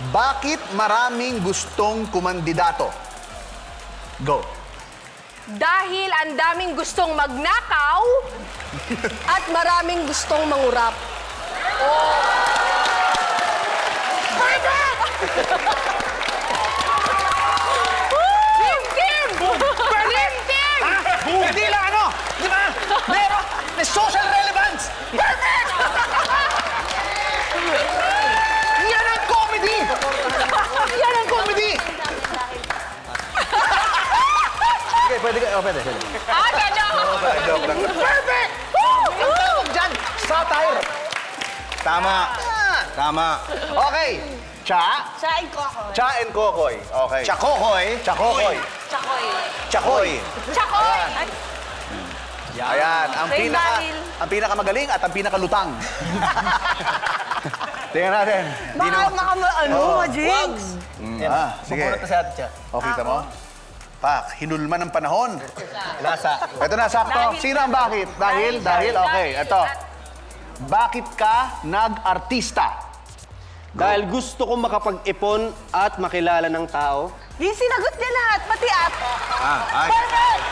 Bakit maraming gustong kumandidato? Go. Dahil ang daming gustong magnakaw at maraming gustong mangurap. Team! Team! Team! Team! Hindi lang ano, di ba? Meron, may social relevance. Perfect! Yan ang comedy! Yan ang comedy! Okay, pwede ka, pwede. Gano'n! Joke lang. Perfect! Ang tawag dyan, satire. Tama. Tama. Okay. Cha. Cha and Kokoy. Cha and Kokoy. Okay. Chakokoy. Chakokoy. Chakoy. Chakoy. Chakoy! Ayan, Kay Dahil. ang pinakamagaling at ang pinakalutang. Tingnan natin. Baka ma-jinx. Sige. Pupunta sa atin siya. O, kita mo? Pak, hinulman ng panahon. Lasa. Ito na, sakto. Sino ang bakit? Dahil? Okay, ito. Bakit ka nag-artista? Dahil gusto kong makapag-ipon at makilala ng tao. Yung sinagot niya lahat, pati at. Perfect!